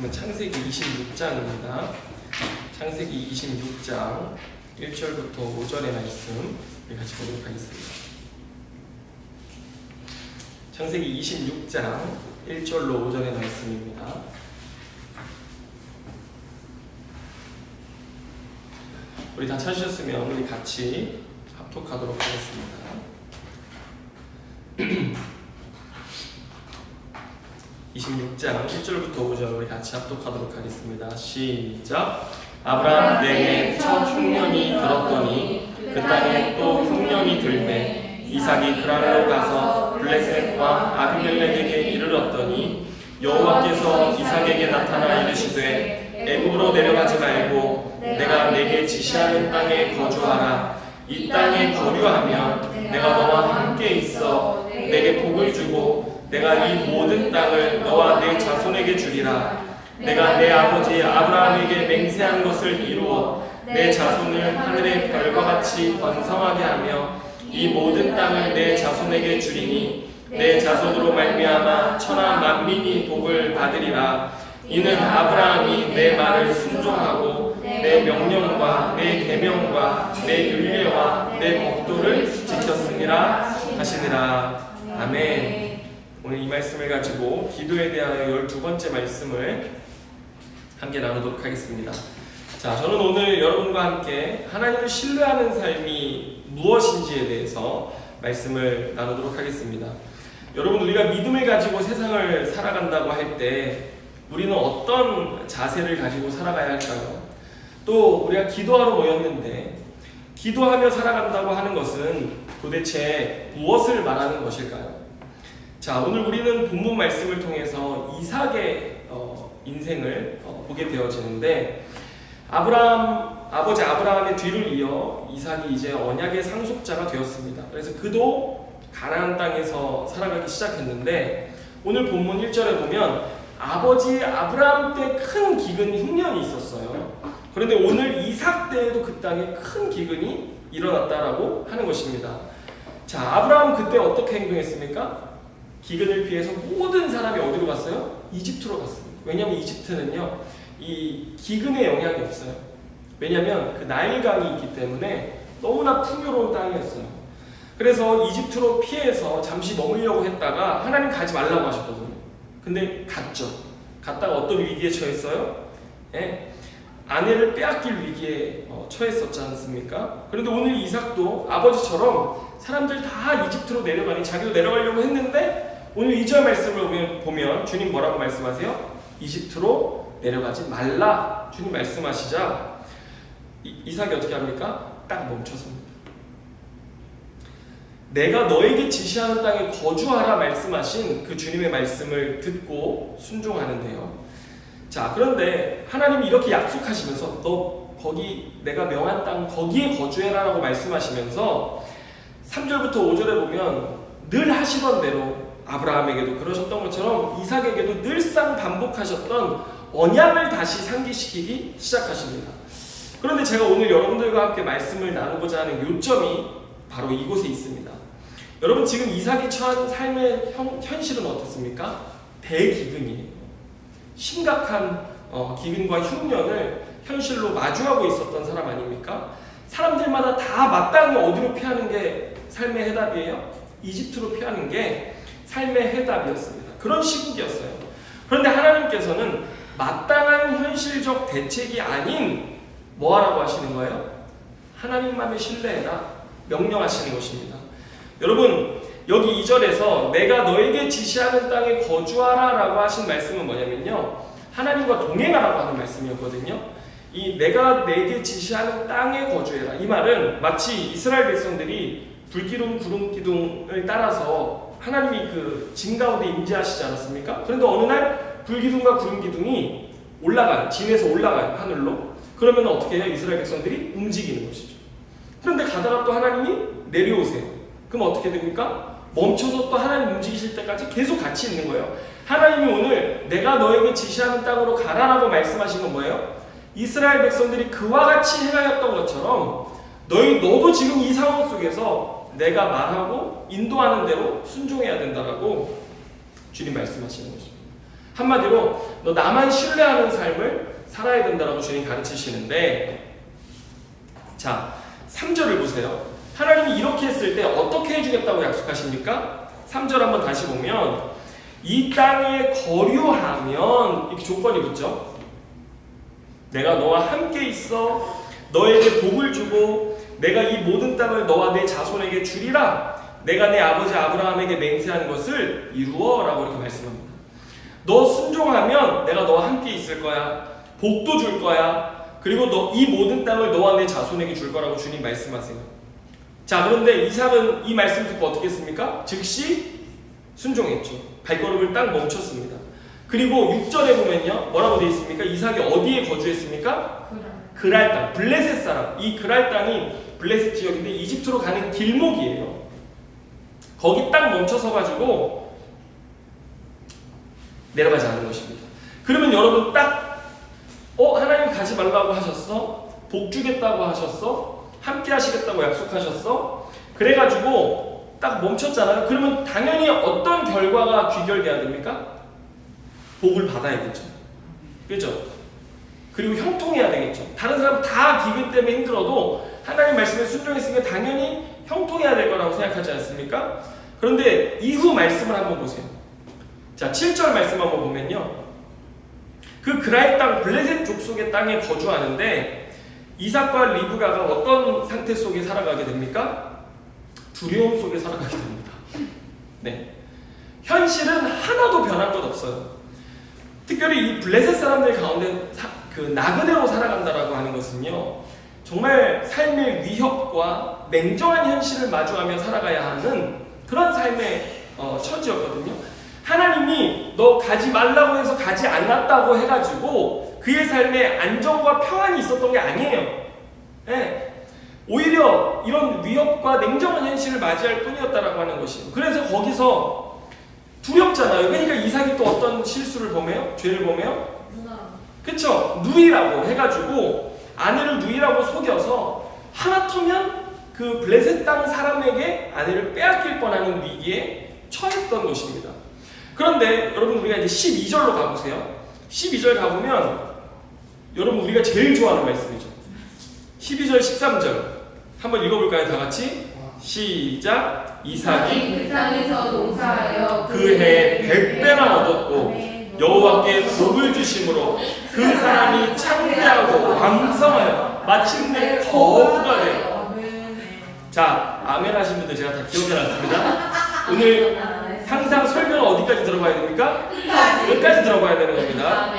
말씀은 창세기 26장입니다. 창세기 26장 1절부터 5절의 말씀 같이 보도록 하겠습니다. 창세기 26장 1절로 5절의 말씀입니다. 우리 다 찾으셨으면 우리 같이 합독하도록 하겠습니다. 26장 1절부터 5절 우리 같이 합독하도록 하겠습니다. 시작. 아브라함 때에 첫 흉년이 들었더니 그 땅에 또 흉년이 들매 이삭이 그랄로 가서 블레셋 왕 아비멜렉에게 이르렀더니 여호와께서 이삭에게 나타나 이르시되 애굽으로 내려가지 말고 내가 내게 지시하는 땅에 거주하라. 이 땅에 거류하면 내가 너와 함께 있어 내게 복을 주고 내가 이 모든 땅을 너와 내 자손에게 주리라. 내가 내 아버지 아브라함에게 맹세한 것을 이루어 내 자손을 하늘의 별과 같이 번성하게 하며 이 모든 땅을 내 자손에게 주리니 내 자손으로 말미암아 천하 만민이 복을 받으리라. 이는 아브라함이 내 말을 순종하고 내 명령과 내 계명과 내 율례와 내 법도를 지켰음이라 하시니라. 아멘. 오늘 이 말씀을 가지고 기도에 대하여 12번째 말씀을 함께 나누도록 하겠습니다. 자, 저는 오늘 여러분과 함께 하나님을 신뢰하는 삶이 무엇인지에 대해서 말씀을 나누도록 하겠습니다. 여러분, 우리가 믿음을 가지고 세상을 살아간다고 할 때 우리는 어떤 자세를 가지고 살아가야 할까요? 또 우리가 기도하러 모였는데 기도하며 살아간다고 하는 것은 도대체 무엇을 말하는 것일까요? 자, 오늘 우리는 본문 말씀을 통해서 이삭의 인생을 보게 되어지는데 아버지 아브라함의 뒤를 이어 이삭이 이제 언약의 상속자가 되었습니다. 그래서 그도 가나안 땅에서 살아가기 시작했는데 오늘 본문 1절에 보면 아버지 아브라함 때 큰 기근 흉년이 있었어요. 그런데 오늘 이삭 때에도 그 땅에 큰 기근이 일어났다라고 하는 것입니다. 자, 아브라함 그때 어떻게 행동했습니까? 기근을 피해서 모든 사람이 어디로 갔어요? 이집트로 갔습니다. 왜냐하면 이집트는요, 이 기근의 영향이 없어요. 왜냐하면 그 나일강이 있기 때문에 너무나 풍요로운 땅이었어요. 그래서 이집트로 피해서 잠시 머물려고 했다가 하나님 가지 말라고 하셨거든요. 근데 갔죠. 갔다가 어떤 위기에 처했어요? 예? 아내를 빼앗길 위기에 처했었지 않습니까? 그런데 오늘 이삭도 아버지처럼 사람들 다 이집트로 내려가니 자기도 내려가려고 했는데 오늘 2절 말씀을 보면 주님 뭐라고 말씀하세요? 이집트로 내려가지 말라 주님 말씀하시자 이삭이 어떻게 합니까? 딱 멈춰섭니다. 내가 너에게 지시하는 땅에 거주하라 말씀하신 그 주님의 말씀을 듣고 순종하는데요. 자, 그런데 하나님이 이렇게 약속하시면서 너 거기 내가 명한 땅 거기에 거주해라 라고 말씀하시면서 3절부터 5절에 보면 늘 하시던 대로 아브라함에게도 그러셨던 것처럼 이삭에게도 늘상 반복하셨던 언약을 다시 상기시키기 시작하십니다. 그런데 제가 오늘 여러분들과 함께 말씀을 나누고자 하는 요점이 바로 이곳에 있습니다. 여러분, 지금 이삭이 처한 삶의 현실은 어떻습니까? 대기근이에요. 심각한 기근과 흉년을 현실로 마주하고 있었던 사람 아닙니까? 사람들마다 다 마땅히 어디로 피하는 게 삶의 해답이에요? 이집트로 피하는 게 삶의 해답이었습니다. 그런 시국이었어요. 그런데 하나님께서는 마땅한 현실적 대책이 아닌 뭐 하라고 하시는 거예요? 하나님만을 신뢰해라 명령하시는 것입니다. 여러분, 여기 2절에서 내가 너에게 지시하는 땅에 거주하라 라고 하신 말씀은 뭐냐면요, 하나님과 동행하라고 하는 말씀이었거든요. 이 내가 내게 지시하는 땅에 거주해라, 이 말은 마치 이스라엘 백성들이 불기둥 구름기둥을 따라서 하나님이 그 진 가운데 임재하시지 않았습니까? 그런데 어느 날 불기둥과 구름기둥이 올라가요. 진에서 올라가요, 하늘로. 그러면 어떻게 해요? 이스라엘 백성들이 움직이는 것이죠. 그런데 가다가 또 하나님이 내려오세요. 그럼 어떻게 됩니까? 멈춰서 또 하나님 움직이실 때까지 계속 같이 있는 거예요. 하나님이 오늘 내가 너에게 지시하는 땅으로 가라라고 말씀하신 건 뭐예요? 이스라엘 백성들이 그와 같이 행하였던 것처럼 너도 지금 이 상황 속에서 내가 말하고 인도하는 대로 순종해야 된다라고 주님 말씀하시는 것입니다. 한마디로 너 나만 신뢰하는 삶을 살아야 된다라고 주님 가르치시는데, 자 3절을 보세요. 하나님이 이렇게 했을 때 어떻게 해주겠다고 약속하십니까? 3절 한번 다시 보면 이 땅에 거류하면 이렇게 조건이 붙죠. 내가 너와 함께 있어 너에게 복을 주고 내가 이 모든 땅을 너와 내 자손에게 주리라. 내가 내 아버지 아브라함에게 맹세한 것을 이루어 라고 이렇게 말씀합니다. 너 순종하면 내가 너와 함께 있을 거야. 복도 줄 거야. 그리고 너 이 모든 땅을 너와 내 자손에게 줄 거라고 주님 말씀하세요. 자, 그런데 이삭은 이 말씀 듣고 어떻게 했습니까? 즉시 순종했죠. 발걸음을 딱 멈췄습니다. 그리고 6절에 보면요, 뭐라고 되어 있습니까? 이삭이 어디에 거주했습니까? 그랄 땅, 블레셋 사람. 이 그랄 땅이 블레셋 지역인데 이집트로 가는 길목이에요. 거기 딱 멈춰서 가지고 내려가지 않은 것입니다. 그러면 여러분 딱 하나님 가지 말라고 하셨어? 복 주겠다고 하셨어? 함께 하시겠다고 약속하셨어? 그래가지고 딱 멈췄잖아요. 그러면 당연히 어떤 결과가 귀결돼야 됩니까? 복을 받아야겠죠. 그죠? 그리고 형통해야 되겠죠. 다른 사람 다 기근 때문에 힘들어도 하나님 말씀에 순종했으니까 당연히 형통해야 될 거라고 생각하지 않습니까? 그런데 이후 말씀을 한번 보세요. 자, 7절 말씀 한번 보면요, 그 그랄 땅 블레셋 족속의 땅에 거주하는데 이삭과 리브가가 어떤 상태 속에 살아가게 됩니까? 두려움 속에 살아가게 됩니다. 네, 현실은 하나도 변한 것 없어요. 특별히 이 블레셋 사람들 가운데 나그네로 살아간다라고 하는 것은요, 정말 삶의 위협과 냉정한 현실을 마주하며 살아가야 하는 그런 삶의 처지였거든요. 하나님이 너 가지 말라고 해서 가지 않았다고 해가지고 그의 삶에 안정과 평안이 있었던 게 아니에요. 네. 오히려 이런 위협과 냉정한 현실을 맞이할 뿐이었다라고 하는 것이에요. 그래서 거기서 두렵잖아요. 그러니까 이삭이 또 어떤 실수를 범해요? 죄를 범해요? 그쵸? 누이라고 해가지고 아내를 누이라고 속여서 하마터면 그 블레셋 땅 사람에게 아내를 빼앗길 뻔하는 위기에 처했던 것입니다. 그런데 여러분 우리가 이제 12절로 가보세요. 12절 가보면 여러분 우리가 제일 좋아하는 말씀이죠. 12절 13절 한번 읽어볼까요? 다 같이 시작. 이삭이 그 땅에서 농사하여 그 해 100배나 얻었고 여호와께 복을 주심으로 그 사람이 창대하고 왕성하여 마침내 거부가 되어. 자, 아멘 하신 분들 제가 다 기억해놨습니다. 오늘 항상 설교는 어디까지 들어가야 됩니까? 끝까지 들어가야 되는 겁니다.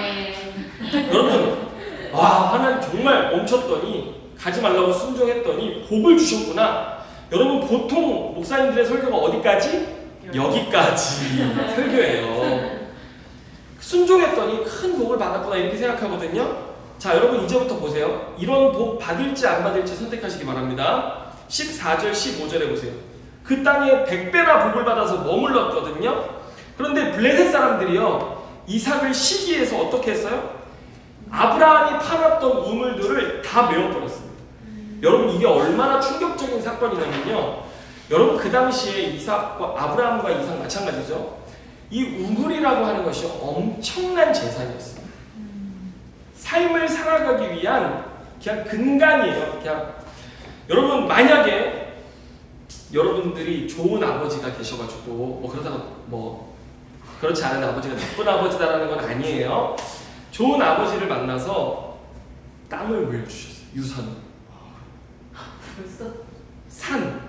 여러분, 와, 하나님 정말 멈췄더니 가지 말라고 순종했더니 복을 주셨구나. 여러분 보통 목사님들의 설교가 어디까지? 여기까지 설교예요. 순종했더니 큰 복을 받았구나 이렇게 생각하거든요. 자, 여러분 이제부터 보세요. 이런 복 받을지 안 받을지 선택하시기 바랍니다. 14절 15절에 보세요. 그 땅에 100배나 복을 받아서 머물렀거든요. 그런데 블레셋 사람들이요, 이삭을 시기해서 어떻게 했어요? 아브라함이 팔았던 우물들을 다 메워버렸습니다. 여러분 이게 얼마나 충격적인 사건이냐면요, 여러분 그 당시에 이삭과 아브라함과 이삭 마찬가지죠. 이 우물이라고 하는 것이 엄청난 재산이었어요. 삶을 살아가기 위한 그냥 근간이에요. 그냥 여러분 만약에 여러분들이 좋은 아버지가 계셔가지고 뭐 그러다가 뭐 그렇지 않은 아버지가 나쁜 아버지다라는 건 아니에요. 좋은 아버지를 만나서 땅을 물려주셨어요. 유산을. 벌써? 산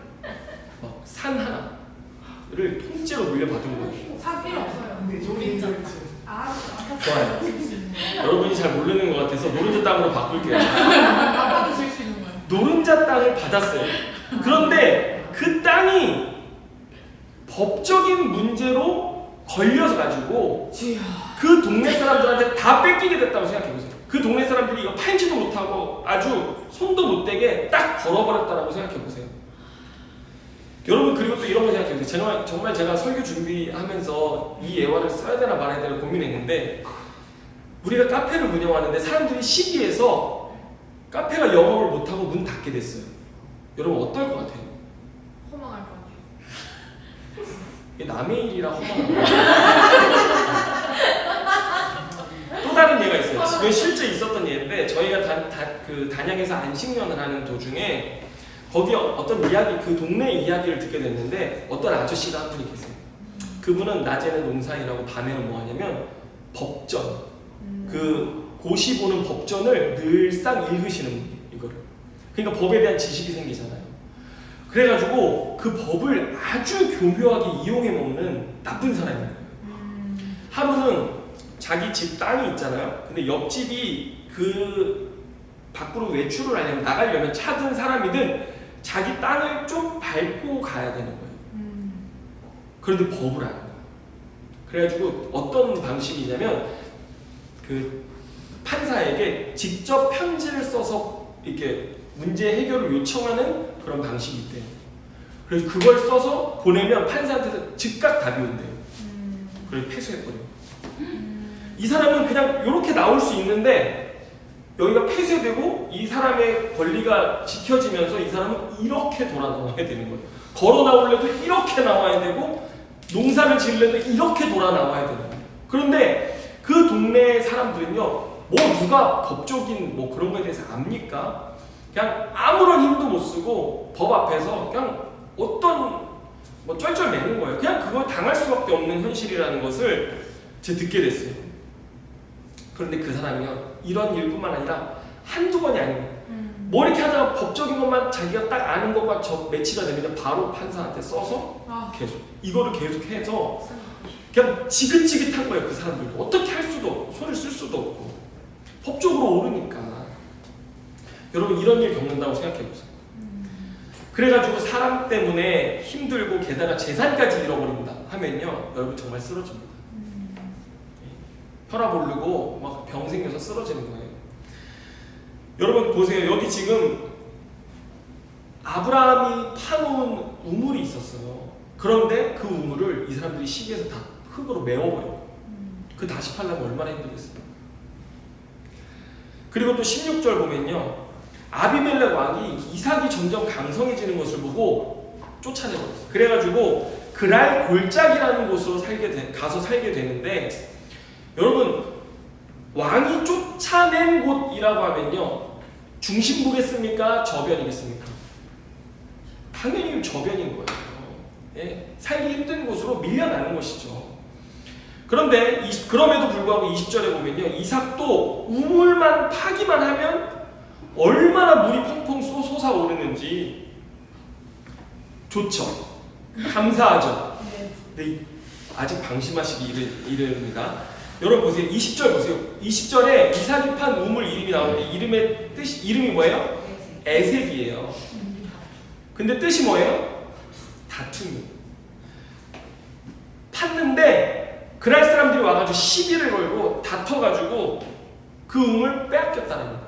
하나를 통째로 물려받은 거예요. 사 필요 없어요. 근데 노린자. 좋아요. 여러분이 잘 모르는 것 같아서 노른자 땅으로 바꿀게요. 아빠도 쓸 수 있는 거예요. 노른자 땅을 받았어요. 그런데 그 땅이 법적인 문제로 걸려서 가지고 그 동네 사람들한테 다 뺏기게 됐다고 생각해보세요. 그 동네 사람들이 이거 팔지도 못하고 아주 손도 못 대게 딱 걸어버렸다라고 생각해보세요. 여러분 그리고 또 이런 거 생각해보세요. 정말 제가 설교 준비하면서 이 예화를 써야 되나 말아야 되나 고민했는데, 우리가 카페를 운영하는데 사람들이 시기해서 카페가 영업을 못하고 문 닫게 됐어요. 여러분 어떨 것 같아요? 허망할 것 같아요. 이게 남의 일이라 허망한 거예요. 이건 실제 있었던 예인데 저희가 그 단양에서 안식년을 하는 도중에 거기 어떤 이야기, 그 동네 이야기를 듣게 됐는데 어떤 아저씨가 한 분이 계세요. 그분은 낮에는 농사일하고 밤에는 뭐 하냐면 법전, 그 고시 보는 법전을 늘상 읽으시는 분이에요. 이거를. 그러니까 법에 대한 지식이 생기잖아요. 그래가지고 그 법을 아주 교묘하게 이용해 먹는 나쁜 사람인 거예요. 하루는 자기 집 땅이 있잖아요. 근데 옆집이 그 밖으로 외출을 하려면 나가려면 차든 사람이든 자기 땅을 좀 밟고 가야 되는 거예요. 그런데 법을 안 해요. 그래가지고 어떤 방식이냐면 그 판사에게 직접 편지를 써서 이렇게 문제 해결을 요청하는 그런 방식이 있대요. 그래서 그걸 써서 보내면 판사한테서 즉각 답이 온대요. 그래서 패소해버려요. 이 사람은 그냥 이렇게 나올 수 있는데 여기가 폐쇄되고 이 사람의 권리가 지켜지면서 이 사람은 이렇게 돌아 나와야 되는 거예요. 걸어 나오려도 이렇게 나와야 되고 농사를 지으려도 이렇게 돌아 나와야 되는 거예요. 그런데 그 동네 사람들은요, 뭐 누가 법적인 뭐 그런 거에 대해서 압니까? 그냥 아무런 힘도 못 쓰고 법 앞에서 그냥 어떤 뭐 쩔쩔매는 거예요. 그냥 그걸 당할 수밖에 없는 현실이라는 것을 제가 듣게 됐어요. 그런데 그 사람이요, 이런 일뿐만 아니라 한두 번이 아니고 뭐 이렇게 하다가 법적인 것만 자기가 딱 아는 것과 매치가 되면 바로 판사한테 써서 계속 이거를 계속해서 그냥 지긋지긋한 거예요. 그 사람들도 어떻게 할 수도 없고 손을 쓸 수도 없고 법적으로 옳으니까. 여러분 이런 일 겪는다고 생각해보세요. 그래가지고 사람 때문에 힘들고 게다가 재산까지 잃어버린다 하면요, 여러분 정말 쓰러집니다. 혈압 오르고 막 병 생겨서 쓰러지는 거예요. 여러분 보세요. 여기 지금 아브라함이 파놓은 우물이 있었어요. 그런데 그 우물을 이 사람들이 시기해서 다 흙으로 메워버려요. 그 다시 팔려면 얼마나 힘들겠어요. 그리고 또 16절 보면요, 아비멜렉 왕이 이삭이 점점 강성해지는 것을 보고 쫓아내버렸어요. 그래가지고 그랄 골짜기라는 곳으로 가서 살게 되는데, 여러분 왕이 쫓아낸 곳이라고 하면요, 중심부겠습니까? 저변이겠습니까? 당연히 저변인 거예요. 예, 살기 힘든 곳으로 밀려나는 것이죠. 그런데 그럼에도 불구하고 20절에 보면요, 이삭도 우물만 파기만 하면 얼마나 물이 펑펑 솟아오르는지 좋죠. 감사하죠. 근데 아직 방심하시기 이릅니다. 여러분 보세요. 20절 보세요. 20절에 이삭이 판 우물 이름이 나오는데 이름이 뭐예요? 에색이에요. 근데 뜻이 뭐예요? 다툼이. 팠는데 그랄 사람들이 와가지고 시비를 걸고 다퉈가지고 그 우물 빼앗겼다는 거예요.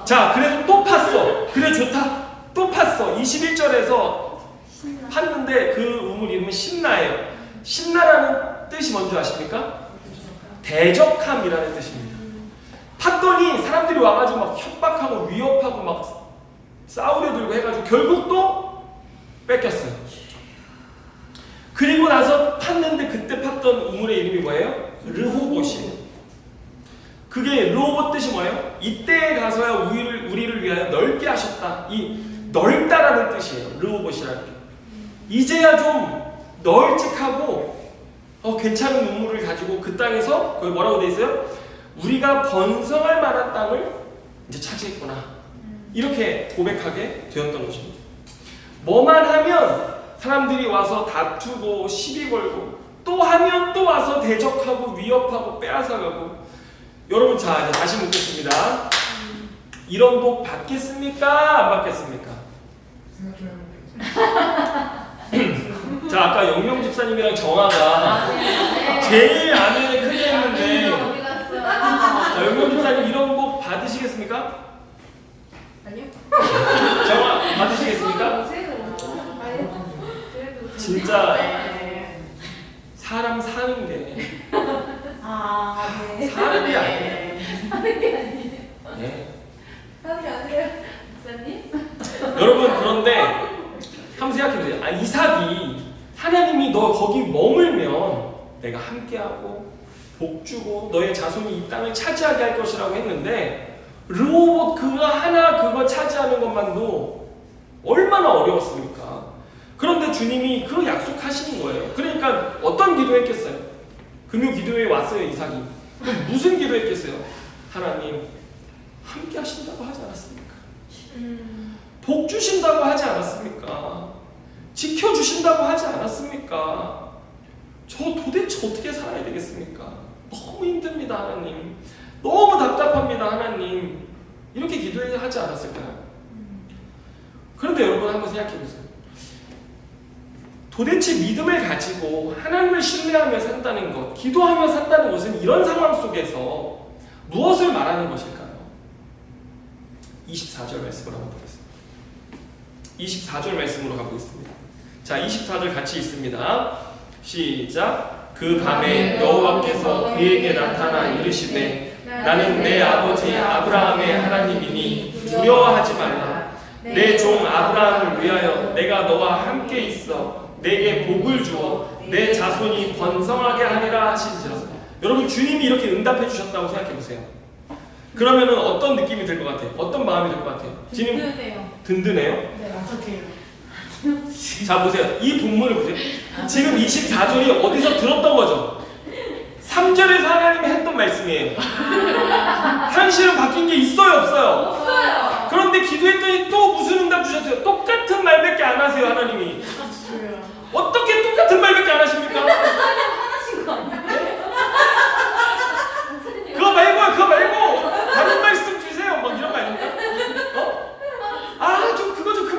자, 그래서 또 팠어. 그래 좋다. 또 팠어. 21절에서 팠는데 그 우물 이름은 신나예요. 신나라는 뜻이 뭔지 아십니까? 대적함이라는 뜻입니다. 팠더니 사람들이 와가지고 막 협박하고 위협하고 막 싸우려 들고 해가지고 결국 또 뺏겼어요. 그리고 나서 팠는데 그때 팠던 우물의 이름이 뭐예요? 르호봇이에요. 그게 르호봇 뜻이 뭐예요? 이때에 가서야 우리를 위하여 넓게 하셨다. 이 넓다라는 뜻이에요. 르호봇이라는 게. 이제야 좀 널찍하고 괜찮은 우물을 가지고 그 땅에서 거기 뭐라고 돼 있어요? 우리가 번성할 만한 땅을 이제 차지했구나. 이렇게 고백하게 되었던 것입니다. 뭐만 하면 사람들이 와서 다투고 시비 걸고 또 하면 또 와서 대적하고 위협하고 빼앗아가고. 여러분 자 이제 다시 묻겠습니다. 이런 복 받겠습니까? 안 받겠습니까? 자, 아까 영명 집사님이랑 정아가 제일 아멘을 크게 했는데, 자, 영명 집사님 이런 복 받으시겠습니까? 아니요. 정아 받으시겠습니까? 진짜 사람 사는 게 사는 게 아니에요. 네. 여러분 그런데 한번 생각해보세요. 이삭이 하나님이 너 거기 머물면 내가 함께하고 복주고 너의 자손이 이 땅을 차지하게 할 것이라고 했는데 르호봇 그거 하나 그거 차지하는 것만도 얼마나 어려웠습니까? 그런데 주님이 그 약속하시는 거예요. 그러니까 어떤 기도했겠어요? 금요 기도회에 왔어요 이삭이. 그럼 무슨 기도했겠어요? 하나님 함께 하신다고 하지 않았습니까? 복 주신다고 하지 않았습니까? 지켜주신다고 하지 않았습니까? 저 도대체 어떻게 살아야 되겠습니까? 너무 힘듭니다 하나님. 너무 답답합니다 하나님. 이렇게 기도하지 않았을까요? 그런데 여러분 한번 생각해 보세요. 도대체 믿음을 가지고 하나님을 신뢰하며 산다는 것, 기도하며 산다는 것은 이런 상황 속에서 무엇을 말하는 것일까요? 24절 말씀을 한번 보겠습니다. 24절 말씀으로 가보겠습니다. 자, 24절 같이 읽습니다. 시작. 그 밤에 여호와께서 그에게 나타나 이르시되 나는 내 아버지 아브라함의 하나님이니 두려워하지 말라. 내 종 아브라함을 위하여 내가 너와 함께 있어 내게 복을 주어 내 자손이 번성하게 하리라 하신지라. 여러분 주님이 이렇게 응답해 주셨다고 생각해 보세요. 그러면은 어떤 느낌이 들 것 같아요? 어떤 마음이 들 것 같아요? 주님 든든해요. 든든해요? 네, 어떡해요. 자 보세요. 이 본문을 보세요. 지금 24절이 어디서 들었던 거죠? 3절에서 하나님이 했던 말씀이에요. 현실은 바뀐 게 있어요 없어요? 없어요. 그런데 기도했더니 또 무슨 응답 주셨어요? 똑같은 말밖에 안 하세요 하나님이. 어떻게 똑같은 말밖에 안 하십니까? 화나신 거 아니에요? 그거 말고 다른 말씀 주세요 막 이런 거 아닙니까? 어? 아 좀 그거 좀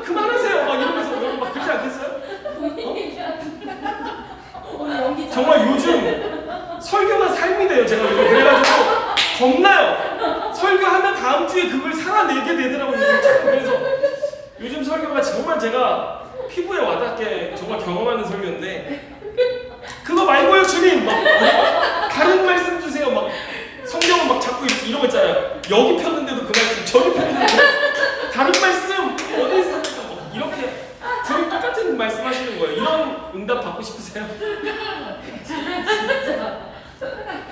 그만하세요 막 이러면서 여러분 막 그러지 않겠어요? 정말 요즘 설교가 삶이 돼요. 제가 요즘 그래가지고 겁나요. 설교하면 다음 주에 그걸 살아내게 되더라고요. 그래서 요즘 설교가 정말 제가 피부에 와닿게 정말 경험하는 설교인데 그거 말고요 주님 막 다른 말씀 주세요. 막 성경은 막 자꾸 이런 거 있잖아요. 여기 폈는데도 그 말씀 저기 폈는데도 다른 말씀 어디 있습니까? 막 이렇게 주님 똑같은 말씀하시는 거예요. 이런 응답 받고 싶으세요?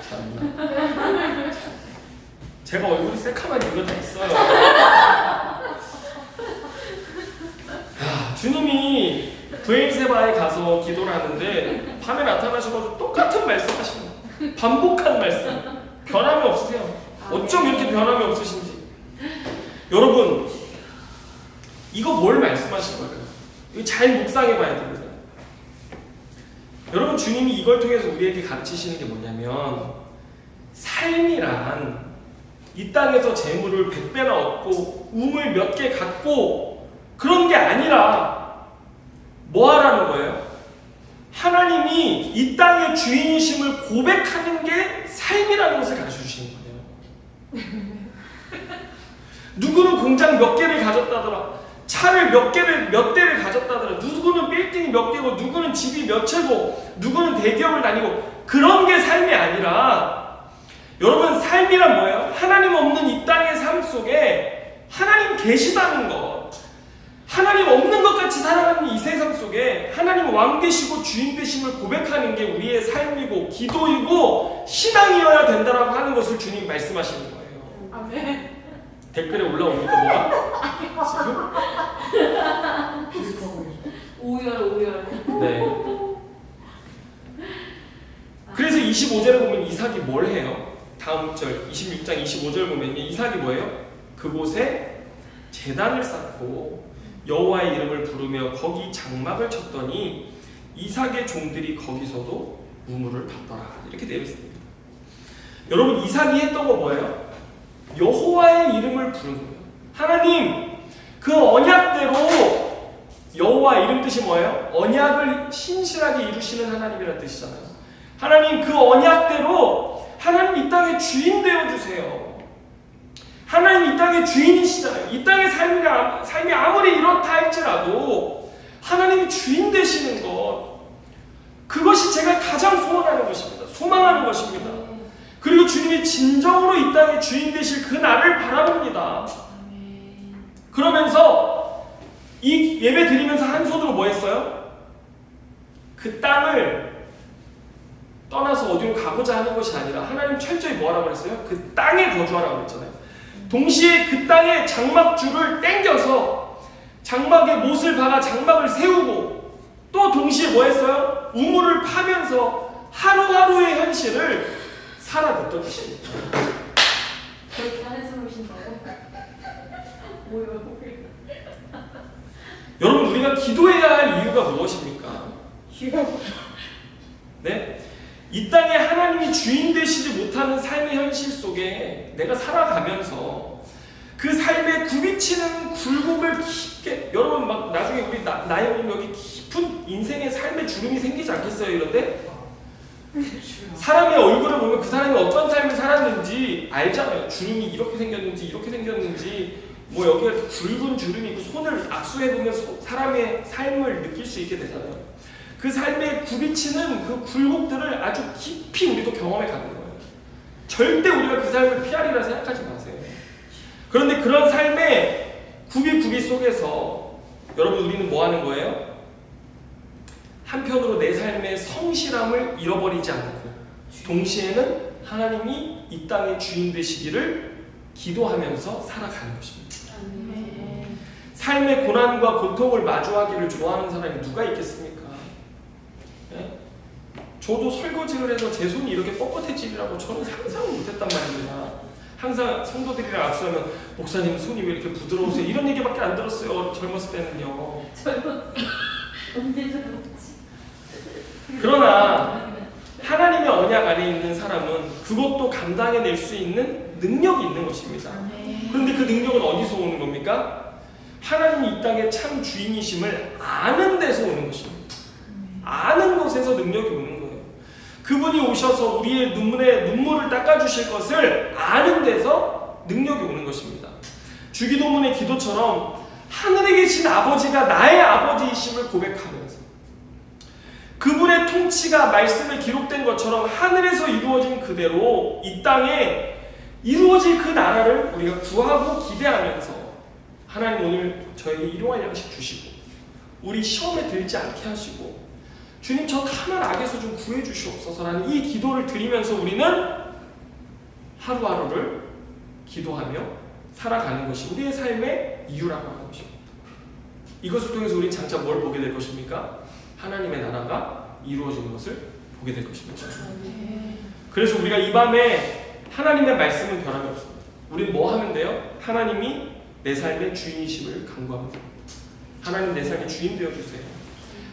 참나. 제가 얼굴이 새카만 이유가 다 있어요. 주님이 브엘세바에 가서 기도를 하는데 밤에 나타나셔가지고 똑같은 말씀 하시는 거예요. 반복한 말씀. 변함이 없으세요. 어쩜 이렇게 변함이 없으신지. 여러분 이거 뭘 말씀하신 걸까요? 이거 잘 묵상해 봐야 됩니다. 여러분 주님이 이걸 통해서 우리에게 가르치시는 게 뭐냐면 삶이란 이 땅에서 재물을 100배나 얻고 우물 몇 개 갖고 그런 게 아니라 뭐 하라는 거예요? 하나님이 이 땅의 주인이심을 고백하는 게 삶이라는 것을 가르쳐주시는 거예요. 누구는 공장 몇 개를 가졌다더라. 차를 몇 대를 가졌다더라. 누구는 빌딩이 몇 개고 누구는 집이 몇 채고 누구는 대기업을 다니고 그런 게 삶이 아니라 여러분 삶이란 뭐예요? 하나님 없는 이 땅의 삶 속에 하나님 계시다는 것. 하나님 없는 것 같이 살아가는 이 세상 속에 하나님 왕 되시고 주인 되심을 고백하는 게 우리의 삶이고 기도이고 신앙이어야 된다라고 하는 것을 주님 말씀하시는 거예요. 아멘. 댓글에 올라옵니까 뭐가? 지금? 오열. 네. 그래서 25절에 보면 이삭이 뭘 해요? 다음 절 26장 25절 보면 이삭이 뭐예요? 그곳에 제단을 쌓고 여호와의 이름을 부르며 거기 장막을 쳤더니 이삭의 종들이 거기서도 우물을 받더라. 이렇게 되어 있습니다. 여러분 이삭이 했던 거 뭐예요? 여호와의 이름을 부르는 거예요. 하나님 그 언약대로 여호와 이름 뜻이 뭐예요? 언약을 신실하게 이루시는 하나님이라는 뜻이잖아요. 하나님 그 언약대로 하나님 이 땅의 주인 되어주세요. 하나님 이 땅의 주인이시잖아요. 이 땅의 삶이 아무리 이렇다 할지라도 하나님이 주인 되시는 것 그것이 제가 가장 소원하는 것입니다. 소망하는 것입니다. 그리고 주님이 진정으로 이 땅의 주인 되실 그 날을 바라봅니다. 그러면서 이 예배 드리면서 한 손으로 뭐 했어요? 그 땅을 떠나서 어디로 가고자 하는 것이 아니라 하나님 철저히 뭐하라고 그랬어요? 그 땅에 거주하라고 그랬잖아요. 동시에 그 땅에 장막줄을 땡겨서 장막에 못을 박아 장막을 세우고 또 동시에 뭐 했어요? 우물을 파면서 하루하루의 현실을 살아냈던 것입니다. 그렇게 한숨을 쉰다고? 뭐요? 여러분 우리가 기도해야 할 이유가 무엇입니까? 네? 이 땅에 하나님이 주인 되시지 못하는 삶의 현실 속에 내가 살아가면서 그 삶에 굽이치는 굴곡을 깊게 여러분 막 나중에 우리 나이 보면 여기 깊은 인생의 삶의 주름이 생기지 않겠어요? 이런데 사람의 얼굴을 보면 그 사람이 어떤 삶을 살았는지 알잖아요. 주름이 이렇게 생겼는지 뭐 여기가 이렇게 굵은 주름이 있고 손을 악수해보면 사람의 삶을 느낄 수 있게 되잖아요. 그 삶에 굽이치는 그 굴곡들을 아주 깊이 우리도 경험해 가는 거예요. 절대 우리가 그 삶을 피하리라 생각하지 마세요. 그런데 그런 삶의 굽이 속에서 여러분 우리는 뭐 하는 거예요? 한편으로 내 삶의 성실함을 잃어버리지 않고 동시에는 하나님이 이 땅의 주인 되시기를 기도하면서 살아가는 것입니다. 삶의 고난과 고통을 마주하기를 좋아하는 사람이 누가 있겠습니까? 네? 저도 설거지를 해서 제 손이 이렇게 뻣뻣해지리라고 저는 상상을 못했단 말입니다. 항상 성도들이랑 악수하면 목사님 손이 왜 이렇게 부드러우세요? 이런 얘기밖에 안 들었어요. 젊었을 때는요. 언제 젊었지? 그러나 하나님의 언약 안에 있는 사람은 그것도 감당해낼 수 있는 능력이 있는 것입니다. 그런데 그 능력은 어디서 오는 겁니까? 하나님이 이 땅의 참 주인이심을 아는 데서 오는 것입니다. 아는 것에서 능력이 오는 거예요. 그분이 오셔서 우리의 눈물을 닦아주실 것을 아는 데서 능력이 오는 것입니다. 주기도문의 기도처럼 하늘에 계신 아버지가 나의 아버지이심을 고백하면서 그분의 통치가 말씀에 기록된 것처럼 하늘에서 이루어진 그대로 이 땅에 이루어질 그 나라를 우리가 구하고 기대하면서 하나님 오늘 저에게 일용할 양식 주시고 우리 시험에 들지 않게 하시고 주님 저 가만 악에서 좀 구해 주시옵소서라는 이 기도를 드리면서 우리는 하루하루를 기도하며 살아가는 것이 우리의 삶의 이유라고 하는 것입니다. 이것을 통해서 우리는 장차 뭘 보게 될 것입니까? 하나님의 나라가 이루어지는 것을 보게 될 것입니다. 그래서 우리가 이 밤에 하나님의 말씀은 변함이 없습니다. 우리는 뭐 하면 돼요? 하나님이 내 삶의 주인이심을 간구하면 됩니다. 하나님 내 삶의 주인 되어주세요.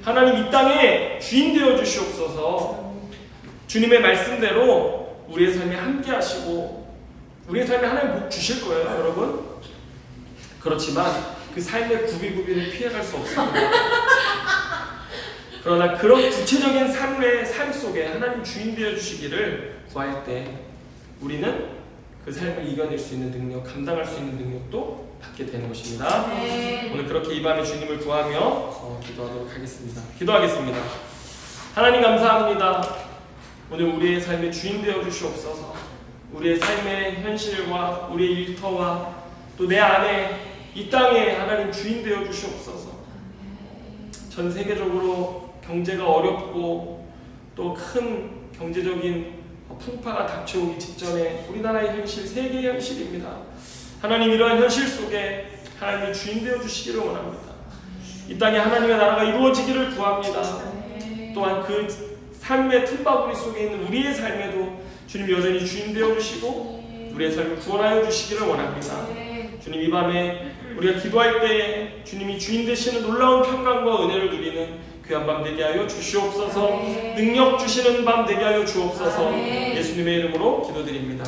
하나님 이 땅에 주인 되어주시옵소서. 주님의 말씀대로 우리의 삶에 함께 하시고 우리의 삶에 하나님 복 주실 거예요, 여러분. 그렇지만 그 삶의 구비구비를 피해갈 수 없습니다. 그러나 그런 구체적인 삶 속에 하나님 주인 되어주시기를 구할 때 우리는 그 삶을 이겨낼 수 있는 능력, 감당할 수 있는 능력도 받게 되는 것입니다. 오늘 그렇게 이 밤에 주님을 구하며 기도하도록 하겠습니다. 기도하겠습니다. 하나님 감사합니다. 오늘 우리의 삶의 주인 되어주시옵소서. 우리의 삶의 현실과 우리의 일터와 또 내 안에 이 땅에 하나님 주인 되어주시옵소서. 전 세계적으로 경제가 어렵고 또 큰 경제적인 풍파가 닥쳐오기 직전에 우리나라의 현실, 세계의 현실입니다. 하나님 이러한 현실 속에 하나님이 주인 되어주시기를 원합니다. 이 땅에 하나님의 나라가 이루어지기를 구합니다. 또한 그 삶의 틈바구니 속에 있는 우리의 삶에도 주님 여전히 주인 되어주시고 우리의 삶을 구원하여 주시기를 원합니다. 주님 이 밤에 우리가 기도할 때 주님이 주인 되시는 놀라운 평강과 은혜를 누리는 귀한 밤 되게 하여 주시옵소서. 능력 주시는 밤 되게 하여 주옵소서. 예수님의 이름으로 기도드립니다.